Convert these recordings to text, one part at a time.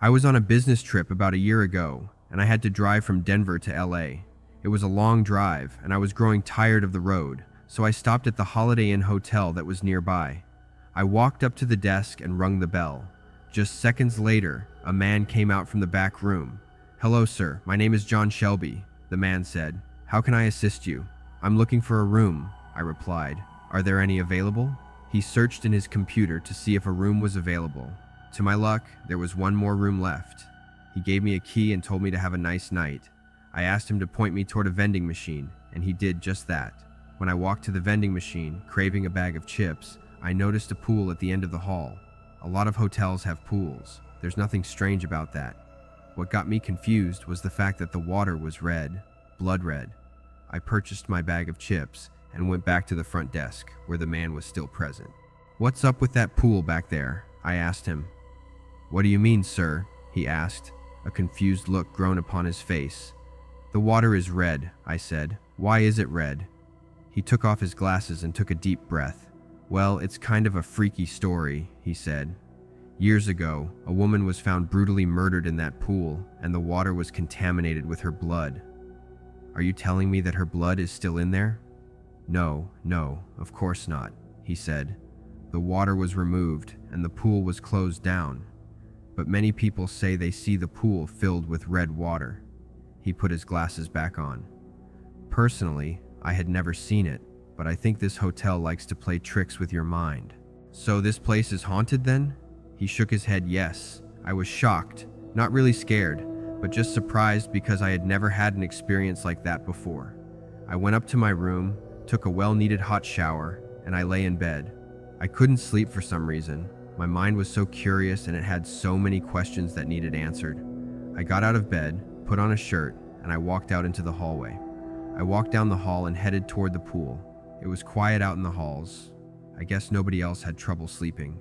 I was on a business trip about a year ago, and I had to drive from Denver to LA. It was a long drive, and I was growing tired of the road, so I stopped at the Holiday Inn hotel that was nearby. I walked up to the desk and rung the bell. Just seconds later, a man came out from the back room. "Hello, sir. My name is John Shelby," the man said. "How can I assist you?" "I'm looking for a room," I replied. "Are there any available?" He searched in his computer to see if a room was available. To my luck, there was one more room left. He gave me a key and told me to have a nice night. I asked him to point me toward a vending machine, and he did just that. When I walked to the vending machine, craving a bag of chips, I noticed a pool at the end of the hall. A lot of hotels have pools. There's nothing strange about that. What got me confused was the fact that the water was red, blood red. I purchased my bag of chips and went back to the front desk, where the man was still present. "What's up with that pool back there?" I asked him. "What do you mean, sir?" he asked, a confused look grown upon his face. "The water is red," I said. "Why is it red?" He took off his glasses and took a deep breath. "Well, it's kind of a freaky story," he said. "Years ago, a woman was found brutally murdered in that pool, and the water was contaminated with her blood." "Are you telling me that her blood is still in there?" No, of course not," he said. "The water was removed, and the pool was closed down. But many people say they see the pool filled with red water." He put his glasses back on. "Personally, I had never seen it, but I think this hotel likes to play tricks with your mind." "So this place is haunted then?" He shook his head yes. I was shocked, not really scared, but just surprised because I had never had an experience like that before. I went up to my room, took a well-needed hot shower, and I lay in bed. I couldn't sleep for some reason. My mind was so curious and it had so many questions that needed answered. I got out of bed, put on a shirt, and I walked out into the hallway. I walked down the hall and headed toward the pool. It was quiet out in the halls. I guess nobody else had trouble sleeping.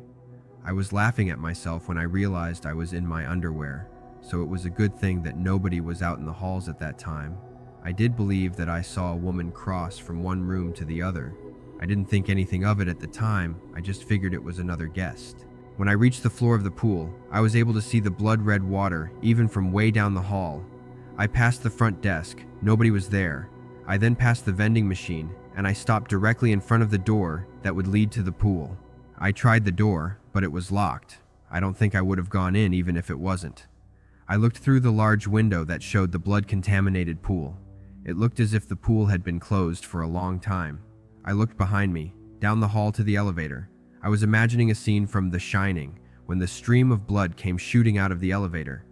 I was laughing at myself when I realized I was in my underwear, so it was a good thing that nobody was out in the halls at that time. I did believe that I saw a woman cross from one room to the other. I didn't think anything of it at the time, I just figured it was another guest. When I reached the floor of the pool, I was able to see the blood-red water, even from way down the hall. I passed the front desk, nobody was there. I then passed the vending machine, and I stopped directly in front of the door that would lead to the pool. I tried the door, but it was locked. I don't think I would have gone in even if it wasn't. I looked through the large window that showed the blood-contaminated pool. It looked as if the pool had been closed for a long time. I looked behind me, down the hall to the elevator. I was imagining a scene from The Shining, when the stream of blood came shooting out of the elevator.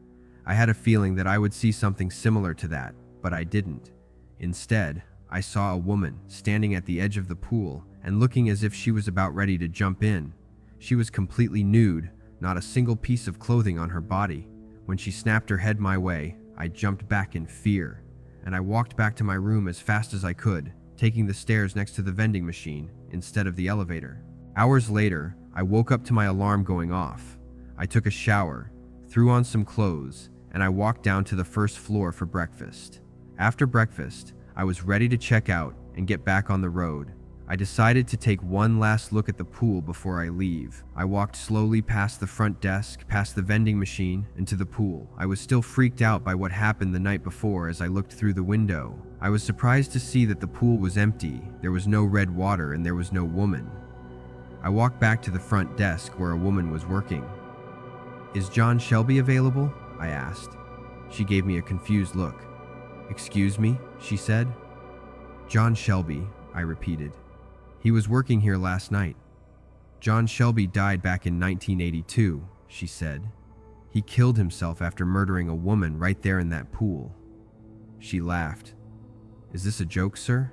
I had a feeling that I would see something similar to that, but I didn't. Instead, I saw a woman standing at the edge of the pool and looking as if she was about ready to jump in. She was completely nude, not a single piece of clothing on her body. When she snapped her head my way, I jumped back in fear, and I walked back to my room as fast as I could, taking the stairs next to the vending machine instead of the elevator. Hours later, I woke up to my alarm going off. I took a shower, threw on some clothes, and I walked down to the first floor for breakfast. After breakfast, I was ready to check out and get back on the road. I decided to take one last look at the pool before I leave. I walked slowly past the front desk, past the vending machine, and to the pool. I was still freaked out by what happened the night before as I looked through the window. I was surprised to see that the pool was empty. There was no red water and there was no woman. I walked back to the front desk where a woman was working. "Is John Shelby available?" I asked. She gave me a confused look. "Excuse me?" she said. "John Shelby," I repeated. "He was working here last night." "John Shelby died back in 1982, she said. "He killed himself after murdering a woman right there in that pool." She laughed. "Is this a joke, sir?"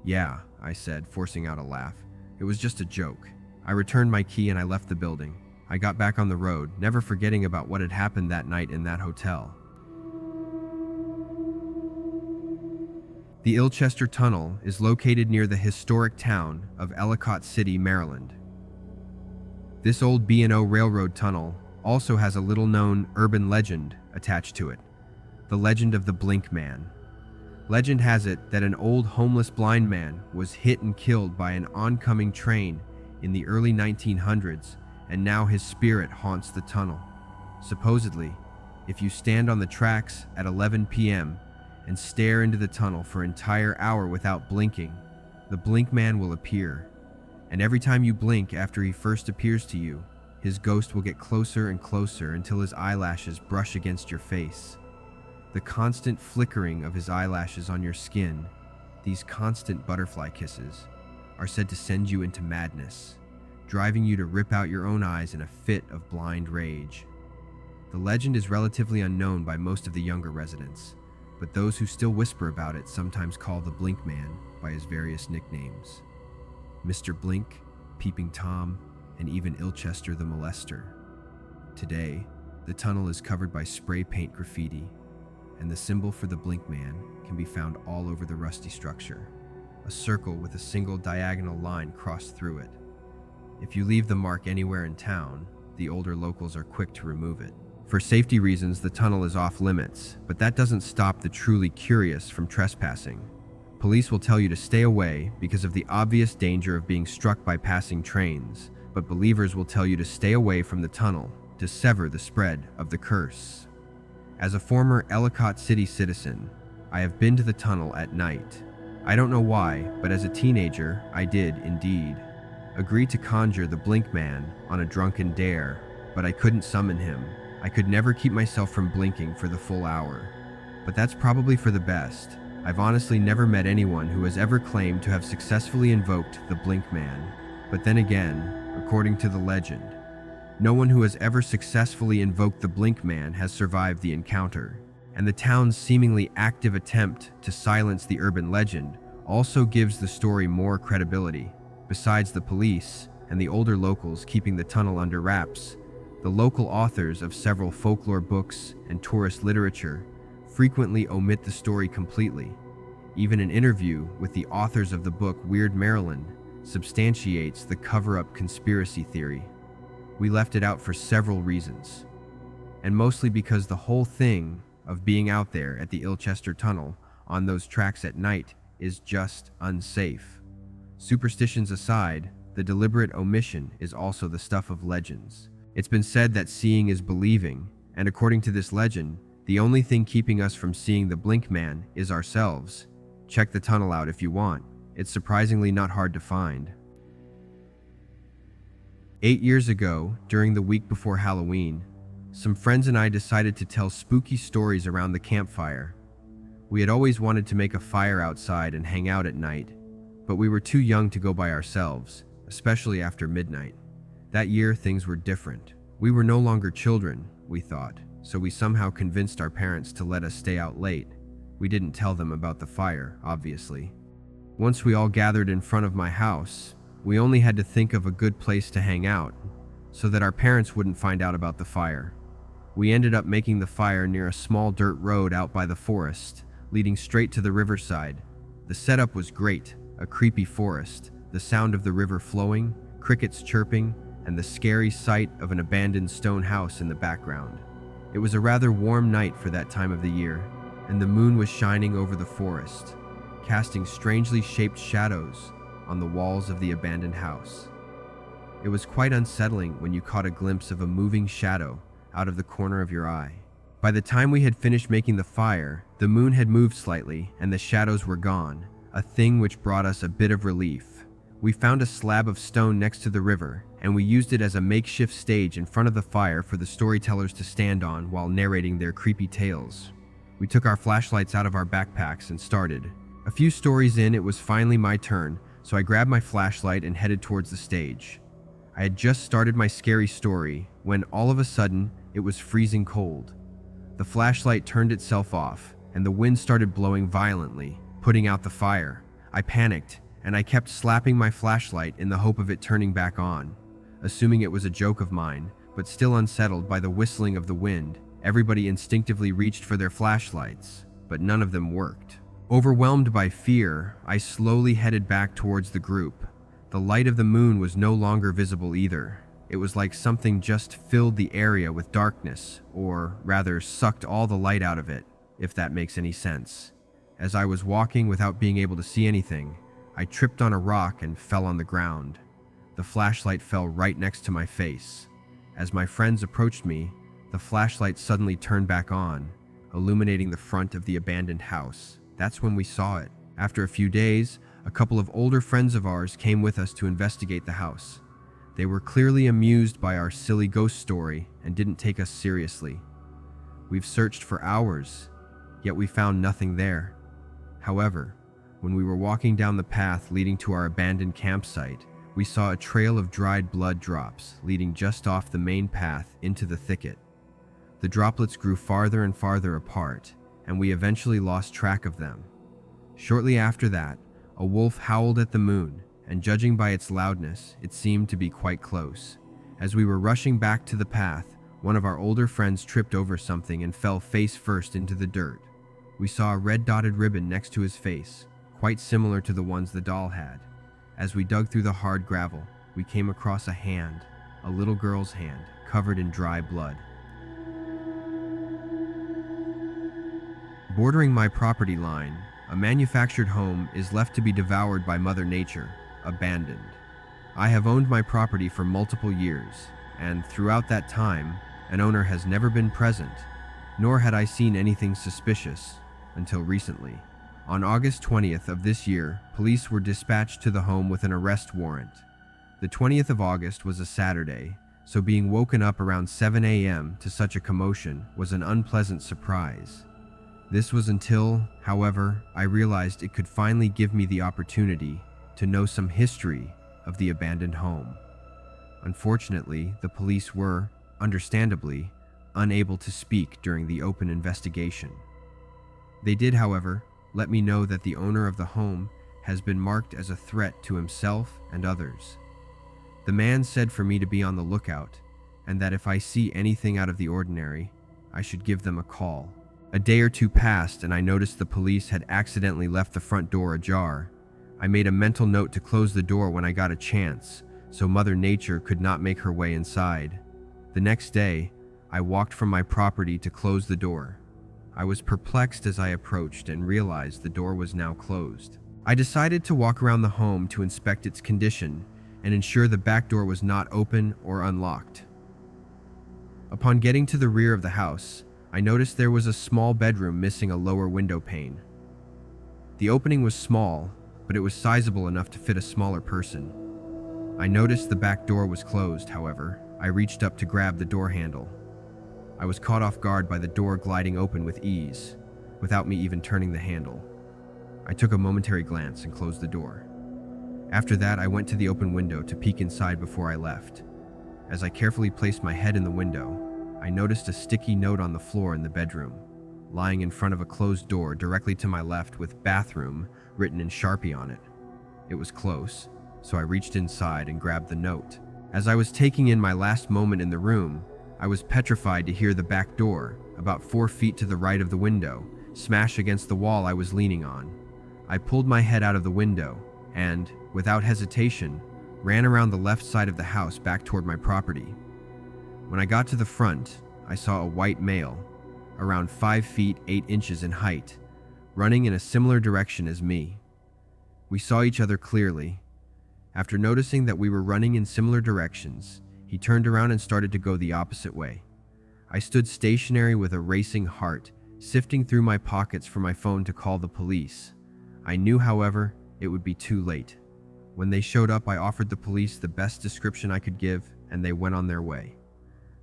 "Yeah," I said, forcing out a laugh. "It was just a joke." I returned my key and I left the building. I got back on the road, never forgetting about what had happened that night in that hotel. The Ilchester Tunnel is located near the historic town of Ellicott City, Maryland. This old B&O railroad tunnel also has a little-known urban legend attached to it, the legend of the Blink Man. Legend has it that an old homeless blind man was hit and killed by an oncoming train in the early 1900s, and now his spirit haunts the tunnel. Supposedly, if you stand on the tracks at 11 p.m. and stare into the tunnel for an entire hour without blinking, the Blink Man will appear. And every time you blink after he first appears to you, his ghost will get closer and closer until his eyelashes brush against your face. The constant flickering of his eyelashes on your skin, these constant butterfly kisses, are said to send you into madness, driving you to rip out your own eyes in a fit of blind rage. The legend is relatively unknown by most of the younger residents, but those who still whisper about it sometimes call the Blink Man by his various nicknames: Mr. Blink, Peeping Tom, and even Ilchester the Molester. Today, the tunnel is covered by spray paint graffiti, and the symbol for the Blink Man can be found all over the rusty structure, a circle with a single diagonal line crossed through it. If you leave the mark anywhere in town, the older locals are quick to remove it. For safety reasons, the tunnel is off limits, but that doesn't stop the truly curious from trespassing. Police will tell you to stay away because of the obvious danger of being struck by passing trains, but believers will tell you to stay away from the tunnel to sever the spread of the curse. As a former Ellicott City citizen, I have been to the tunnel at night. I don't know why, but as a teenager, I did indeed agree to conjure the Blink Man on a drunken dare, but I couldn't summon him. I could never keep myself from blinking for the full hour. But that's probably for the best. I've honestly never met anyone who has ever claimed to have successfully invoked the Blink Man. But then again, according to the legend, no one who has ever successfully invoked the Blink Man has survived the encounter. And the town's seemingly active attempt to silence the urban legend also gives the story more credibility. Besides the police and the older locals keeping the tunnel under wraps, the local authors of several folklore books and tourist literature frequently omit the story completely. Even an interview with the authors of the book Weird Maryland substantiates the cover-up conspiracy theory. We left it out for several reasons, and mostly because the whole thing of being out there at the Ilchester Tunnel on those tracks at night is just unsafe. Superstitions aside, the deliberate omission is also the stuff of legends. It's been said that seeing is believing, and according to this legend, the only thing keeping us from seeing the Blink Man is ourselves. Check the tunnel out if you want. It's surprisingly not hard to find. 8 years ago, during the week before Halloween, some friends and I decided to tell spooky stories around the campfire. We had always wanted to make a fire outside and hang out at night, but we were too young to go by ourselves, especially after midnight. That year, things were different. We were no longer children, we thought, so we somehow convinced our parents to let us stay out late. We didn't tell them about the fire, obviously. Once we all gathered in front of my house, we only had to think of a good place to hang out, so that our parents wouldn't find out about the fire. We ended up making the fire near a small dirt road out by the forest, leading straight to the riverside. The setup was great, a creepy forest, the sound of the river flowing, crickets chirping, and the scary sight of an abandoned stone house in the background. It was a rather warm night for that time of the year, and the moon was shining over the forest, casting strangely shaped shadows on the walls of the abandoned house. It was quite unsettling when you caught a glimpse of a moving shadow out of the corner of your eye. By the time we had finished making the fire, the moon had moved slightly and the shadows were gone, a thing which brought us a bit of relief. We found a slab of stone next to the river, and we used it as a makeshift stage in front of the fire for the storytellers to stand on while narrating their creepy tales. We took our flashlights out of our backpacks and started. A few stories in, it was finally my turn, so I grabbed my flashlight and headed towards the stage. I had just started my scary story when all of a sudden it was freezing cold. The flashlight turned itself off, and the wind started blowing violently, putting out the fire. I panicked, and I kept slapping my flashlight in the hope of it turning back on. Assuming it was a joke of mine, but still unsettled by the whistling of the wind, everybody instinctively reached for their flashlights, but none of them worked. Overwhelmed by fear, I slowly headed back towards the group. The light of the moon was no longer visible either. It was like something just filled the area with darkness, or rather sucked all the light out of it, if that makes any sense. As I was walking without being able to see anything, I tripped on a rock and fell on the ground. The flashlight fell right next to my face. As my friends approached me, The flashlight suddenly turned back on, illuminating the front of the abandoned house. That's when we saw it. After a few days, a couple of older friends of ours came with us to investigate the house. They were clearly amused by our silly ghost story and didn't take us seriously. We've searched for hours, yet we found nothing there. However, when we were walking down the path leading to our abandoned campsite, we saw a trail of dried blood drops leading just off the main path into the thicket. The droplets grew farther and farther apart, and we eventually lost track of them. Shortly after that, a wolf howled at the moon, and judging by its loudness, it seemed to be quite close. As we were rushing back to the path, one of our older friends tripped over something and fell face first into the dirt. We saw a red dotted ribbon next to his face, quite similar to the ones the doll had. As we dug through the hard gravel, we came across a hand, a little girl's hand, covered in dry blood. Bordering my property line, a manufactured home is left to be devoured by Mother Nature, abandoned. I have owned my property for multiple years, and throughout that time, an owner has never been present, nor had I seen anything suspicious until recently. On August 20th of this year, police were dispatched to the home with an arrest warrant. The 20th of August was a Saturday, so being woken up around 7 a.m. to such a commotion was an unpleasant surprise. This was until, however, I realized it could finally give me the opportunity to know some history of the abandoned home. Unfortunately, the police were, understandably, unable to speak during the open investigation. They did, however, let me know that the owner of the home has been marked as a threat to himself and others. The man said for me to be on the lookout, and that if I see anything out of the ordinary, I should give them a call. A day or two passed, and I noticed the police had accidentally left the front door ajar. I made a mental note to close the door when I got a chance, so Mother Nature could not make her way inside. The next day, I walked from my property to close the door. I was perplexed as I approached and realized the door was now closed. I decided to walk around the home to inspect its condition and ensure the back door was not open or unlocked. Upon getting to the rear of the house, I noticed there was a small bedroom missing a lower window pane. The opening was small, but it was sizable enough to fit a smaller person. I noticed the back door was closed, however. I reached up to grab the door handle. I was caught off guard by the door gliding open with ease, without me even turning the handle. I took a momentary glance and closed the door. After that, I went to the open window to peek inside before I left. As I carefully placed my head in the window, I noticed a sticky note on the floor in the bedroom, lying in front of a closed door directly to my left with "bathroom" written in Sharpie on it. It was close, so I reached inside and grabbed the note. As I was taking in my last moment in the room, I was petrified to hear the back door, about 4 feet to the right of the window, smash against the wall I was leaning on. I pulled my head out of the window and, without hesitation, ran around the left side of the house back toward my property. When I got to the front, I saw a white male, around 5 feet 8 inches in height, running in a similar direction as me. We saw each other clearly. After noticing that we were running in similar directions, he turned around and started to go the opposite way. I stood stationary with a racing heart, sifting through my pockets for my phone to call the police. I knew, however, it would be too late. When they showed up, I offered the police the best description I could give, and they went on their way.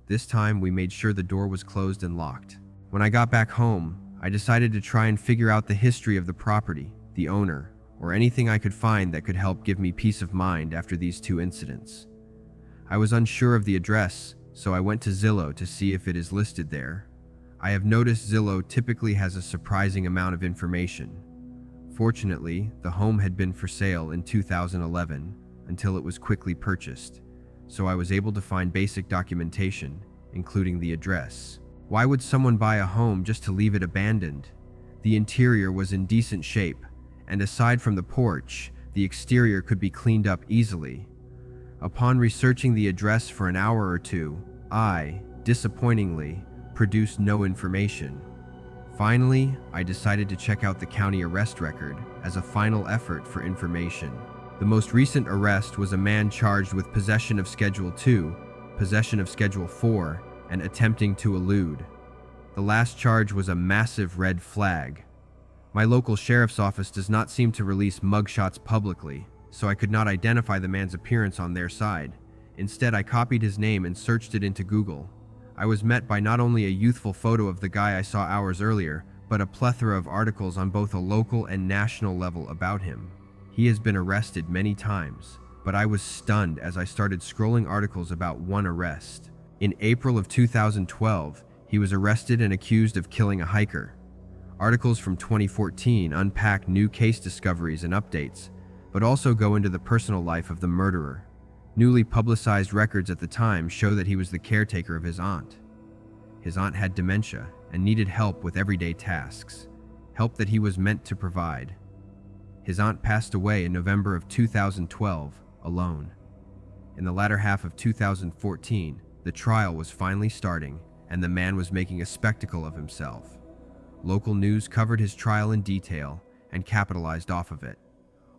This time, we made sure the door was closed and locked. When I got back home, I decided to try and figure out the history of the property, the owner, or anything I could find that could help give me peace of mind after these two incidents. I was unsure of the address, so I went to Zillow to see if it is listed there. I have noticed Zillow typically has a surprising amount of information. Fortunately, the home had been for sale in 2011 until it was quickly purchased, so I was able to find basic documentation, including the address. Why would someone buy a home just to leave it abandoned? The interior was in decent shape, and aside from the porch, the exterior could be cleaned up easily. Upon researching the address for an hour or two, I, disappointingly, produced no information. Finally, I decided to check out the county arrest record as a final effort for information. The most recent arrest was a man charged with possession of Schedule 2, possession of Schedule 4, and attempting to elude. The last charge was a massive red flag. My local sheriff's office does not seem to release mugshots publicly, so I could not identify the man's appearance on their side. Instead, I copied his name and searched it into Google. I was met by not only a youthful photo of the guy I saw hours earlier, but a plethora of articles on both a local and national level about him. He has been arrested many times, but I was stunned as I started scrolling articles about one arrest. In April of 2012, he was arrested and accused of killing a hiker. Articles from 2014 unpack new case discoveries and updates, but also go into the personal life of the murderer. Newly publicized records at the time show that he was the caretaker of his aunt. His aunt had dementia and needed help with everyday tasks, help that he was meant to provide. His aunt passed away in November of 2012, alone. In the latter half of 2014, the trial was finally starting, and the man was making a spectacle of himself. Local news covered his trial in detail and capitalized off of it.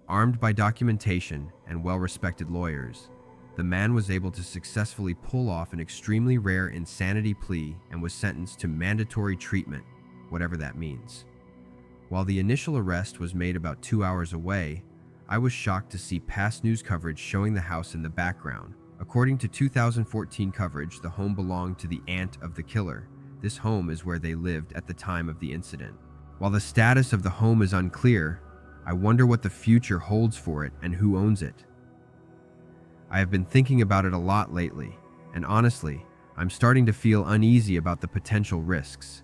Armed by documentation and well-respected lawyers, the man was able to successfully pull off an extremely rare insanity plea and was sentenced to mandatory treatment, whatever that means. While the initial arrest was made about 2 hours away, I was shocked to see past news coverage showing the house in the background. According to 2014 coverage, the home belonged to the aunt of the killer. This home is where they lived at the time of the incident. While the status of the home is unclear, I wonder what the future holds for it and who owns it. I have been thinking about it a lot lately, and honestly, I'm starting to feel uneasy about the potential risks.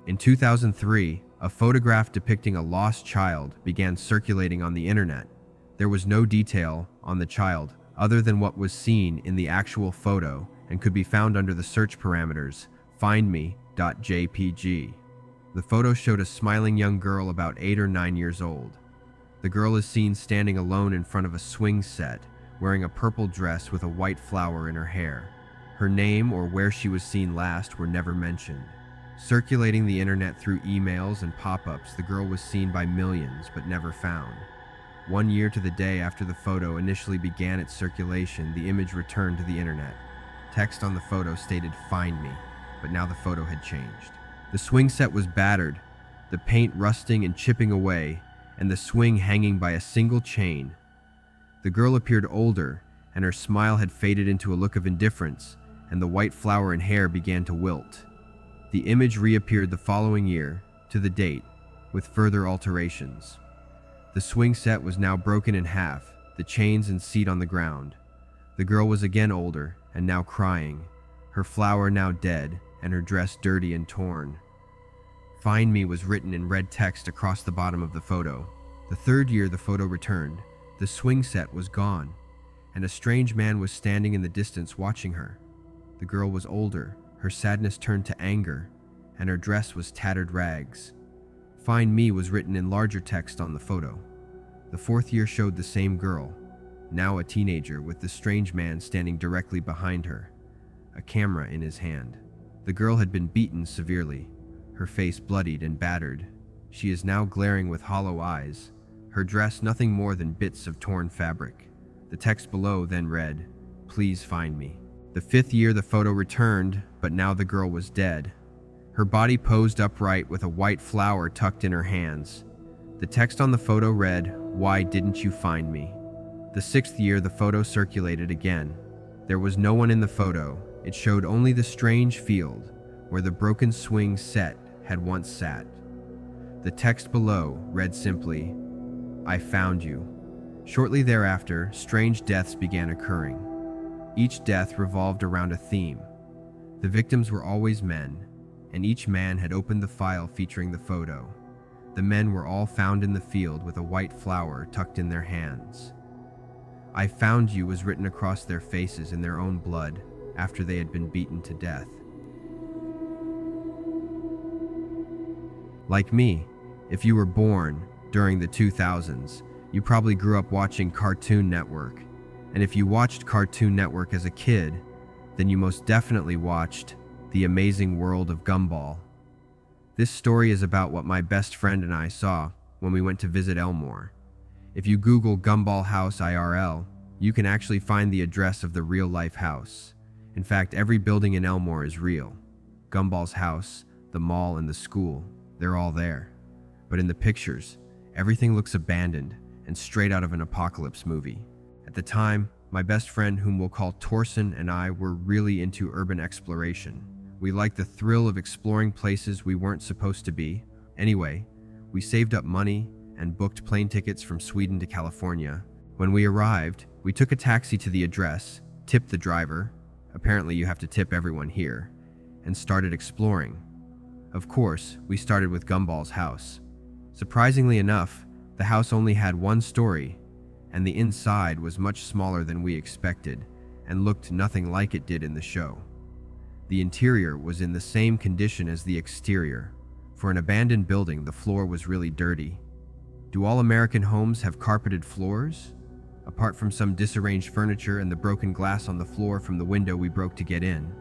In 2003, a photograph depicting a lost child began circulating on the internet. There was no detail on the child other than what was seen in the actual photo and could be found under the search parameters findme.jpg. The photo showed a smiling young girl about 8 or 9 years old. The girl is seen standing alone in front of a swing set, wearing a purple dress with a white flower in her hair. Her name or where she was seen last were never mentioned. Circulating the internet through emails and pop-ups, the girl was seen by millions but never found. 1 year to the day after the photo initially began its circulation, the image returned to the internet. Text on the photo stated "Find me," but now the photo had changed. The swing set was battered, the paint rusting and chipping away, and the swing hanging by a single chain. The girl appeared older, and her smile had faded into a look of indifference, and the white flower and hair began to wilt. The image reappeared the following year, to the date, with further alterations. The swing set was now broken in half, the chains and seat on the ground. The girl was again older, and now crying, her flower now dead, and her dress dirty and torn. "Find me" was written in red text across the bottom of the photo. The third year the photo returned, the swing set was gone, and a strange man was standing in the distance watching her. The girl was older, her sadness turned to anger, and her dress was tattered rags. "Find me" was written in larger text on the photo. The fourth year showed the same girl, now a teenager, with the strange man standing directly behind her, a camera in his hand. The girl had been beaten severely, her face bloodied and battered. She is now glaring with hollow eyes, her dress nothing more than bits of torn fabric. The text below then read, "Please find me." The fifth year the photo returned, but now the girl was dead. Her body posed upright with a white flower tucked in her hands. The text on the photo read, "Why didn't you find me?" The sixth year the photo circulated again. There was no one in the photo. It showed only the strange field where the broken swing set had once sat. The text below read simply, "I found you." Shortly thereafter, strange deaths began occurring. Each death revolved around a theme. The victims were always men, and each man had opened the file featuring the photo. The men were all found in the field with a white flower tucked in their hands. "I found you" was written across their faces in their own blood after they had been beaten to death. Like me, if you were born during the 2000s, you probably grew up watching Cartoon Network. And if you watched Cartoon Network as a kid, then you most definitely watched The Amazing World of Gumball. This story is about what my best friend and I saw when we went to visit Elmore. If you Google Gumball House IRL, you can actually find the address of the real-life house. In fact, every building in Elmore is real. Gumball's house, the mall, and the school, they're all there. But in the pictures, everything looks abandoned and straight out of an apocalypse movie. At the time, my best friend, whom we'll call Torsen, and I were really into urban exploration. We liked the thrill of exploring places we weren't supposed to be. Anyway, we saved up money and booked plane tickets from Sweden to California. When we arrived, we took a taxi to the address, tipped the driver, apparently you have to tip everyone here, and started exploring. Of course, we started with Gumball's house. Surprisingly enough, the house only had one story, and the inside was much smaller than we expected and looked nothing like it did in the show. The interior was in the same condition as the exterior. For an abandoned building, the floor was really dirty. Do all American homes have carpeted floors? Apart from some disarranged furniture and the broken glass on the floor from the window we broke to get in,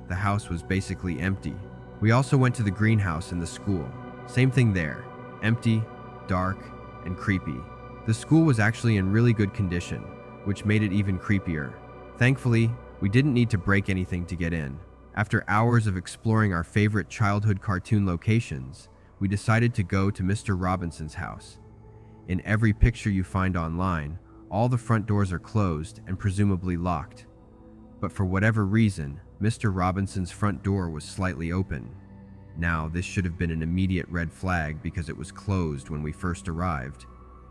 the house was basically empty. We also went to the greenhouse and the school. Same thing there. Empty, dark, and creepy. The school was actually in really good condition, which made it even creepier. Thankfully, we didn't need to break anything to get in. After hours of exploring our favorite childhood cartoon locations, we decided to go to Mr. Robinson's house. In every picture you find online, all the front doors are closed and presumably locked. But for whatever reason, Mr. Robinson's front door was slightly open. Now, this should have been an immediate red flag because it was closed when we first arrived.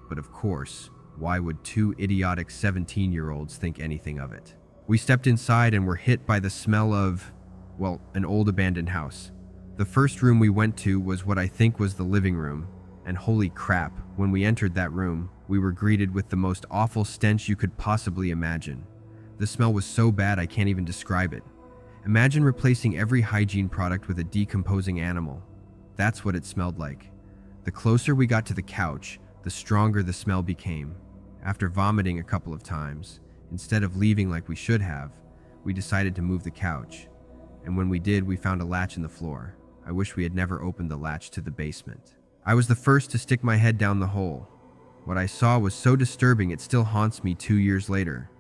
But of course, why would two idiotic 17-year-olds think anything of it? We stepped inside and were hit by the smell of, well, an old abandoned house. The first room we went to was what I think was the living room, and holy crap, when we entered that room, we were greeted with the most awful stench you could possibly imagine. The smell was so bad I can't even describe it. Imagine replacing every hygiene product with a decomposing animal. That's what it smelled like. The closer we got to the couch, the stronger the smell became. After vomiting a couple of times, instead of leaving like we should have, we decided to move the couch. And when we did, we found a latch in the floor. I wish we had never opened the latch to the basement. I was the first to stick my head down the hole. What I saw was so disturbing it still haunts me 2 years later.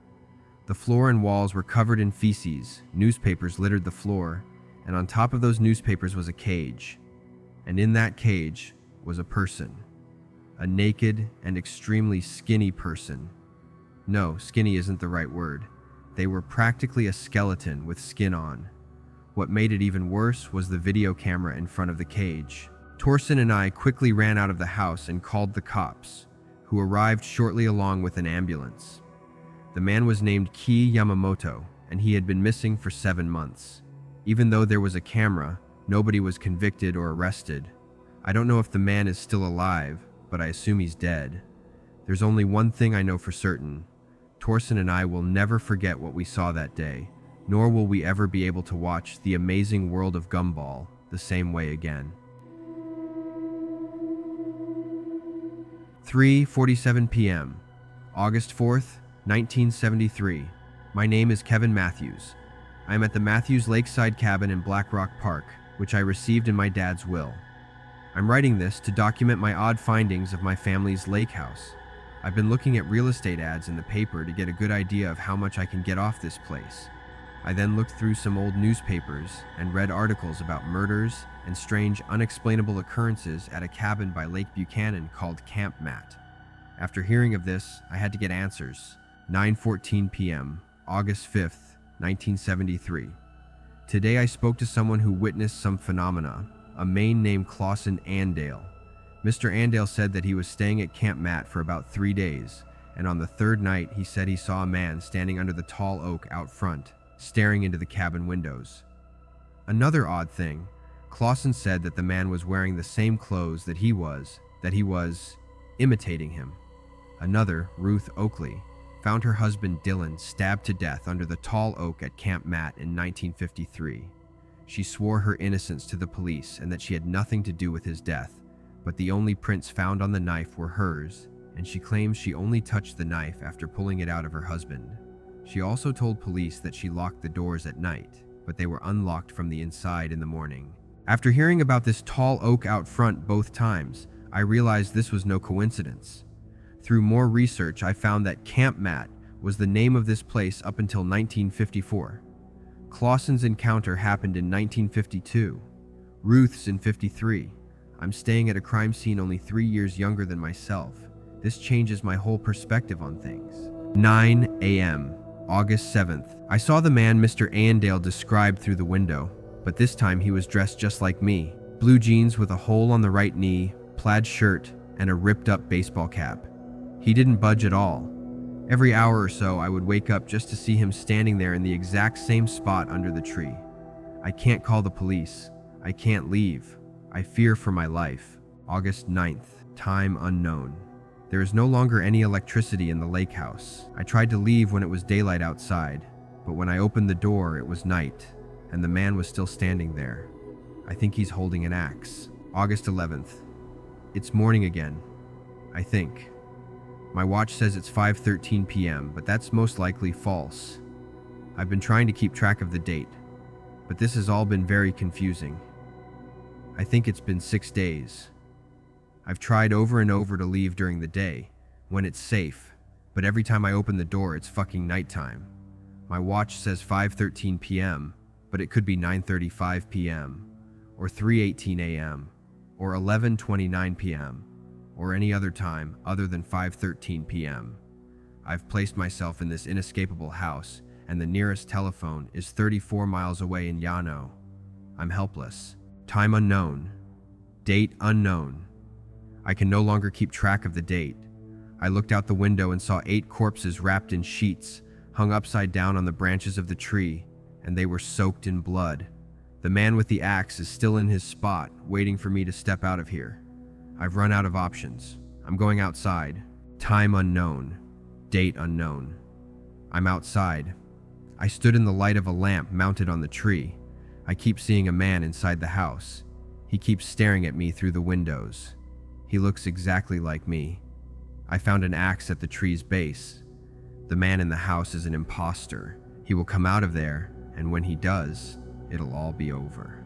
The floor and walls were covered in feces, newspapers littered the floor, and on top of those newspapers was a cage. And in that cage was a person. A naked and extremely skinny person. No, skinny isn't the right word. They were practically a skeleton with skin on. What made it even worse was the video camera in front of the cage. Torsen and I quickly ran out of the house and called the cops, who arrived shortly along with an ambulance. The man was named Ki Yamamoto, and he had been missing for 7 months. Even though there was a camera, nobody was convicted or arrested. I don't know if the man is still alive, but I assume he's dead. There's only one thing I know for certain. Torsen and I will never forget what we saw that day, nor will we ever be able to watch The Amazing World of Gumball the same way again. 3:47 p.m., August 4th, 1973. My name is Kevin Matthews. I am at the Matthews Lakeside Cabin in Black Rock Park, which I received in my dad's will. I'm writing this to document my odd findings of my family's lake house. I've been looking at real estate ads in the paper to get a good idea of how much I can get off this place. I then looked through some old newspapers and read articles about murders and strange, unexplainable occurrences at a cabin by Lake Buchanan called Camp Matt. After hearing of this, I had to get answers. 9:14 p.m., August 5th, 1973. Today I spoke to someone who witnessed some phenomena, a man named Clausen Andale. Mr. Andale said that he was staying at Camp Matt for about 3 days, and on the third night he said he saw a man standing under the tall oak out front, staring into the cabin windows. Another odd thing, Clausen said that the man was wearing the same clothes that he was imitating him. Another, Ruth Oakley, found her husband Dylan stabbed to death under the tall oak at Camp Matt in 1953. She swore her innocence to the police and that she had nothing to do with his death, but the only prints found on the knife were hers, and she claims she only touched the knife after pulling it out of her husband. She also told police that she locked the doors at night, but they were unlocked from the inside in the morning. After hearing about this tall oak out front both times, I realized this was no coincidence. Through more research, I found that Camp Matt was the name of this place up until 1954. Clausen's encounter happened in 1952. Ruth's in 53. I'm staying at a crime scene only 3 years younger than myself. This changes my whole perspective on things. 9 a.m., August 7th. I saw the man Mr. Andale described through the window, but this time he was dressed just like me. Blue jeans with a hole on the right knee, plaid shirt, and a ripped-up baseball cap. He didn't budge at all. Every hour or so, I would wake up just to see him standing there in the exact same spot under the tree. I can't call the police. I can't leave. I fear for my life. August 9th, time unknown. There is no longer any electricity in the lake house. I tried to leave when it was daylight outside, but when I opened the door, it was night, and the man was still standing there. I think he's holding an axe. August 11th. It's morning again, I think. My watch says it's 5:13 p.m., but that's most likely false. I've been trying to keep track of the date, but this has all been very confusing. I think it's been 6 days. I've tried over and over to leave during the day, when it's safe, but every time I open the door, it's fucking nighttime. My watch says 5:13 p.m., but it could be 9:35 p.m., or 3:18 a.m., or 11:29 p.m., or any other time other than 5:13 p.m. I've placed myself in this inescapable house, and the nearest telephone is 34 miles away in Yano. I'm helpless. Time unknown. Date unknown. I can no longer keep track of the date. I looked out the window and saw 8 corpses wrapped in sheets, hung upside down on the branches of the tree, and they were soaked in blood. The man with the axe is still in his spot, waiting for me to step out of here. I've run out of options. I'm going outside. Time unknown. Date unknown. I'm outside. I stood in the light of a lamp mounted on the tree. I keep seeing a man inside the house. He keeps staring at me through the windows. He looks exactly like me. I found an axe at the tree's base. The man in the house is an imposter. He will come out of there, and when he does, it'll all be over.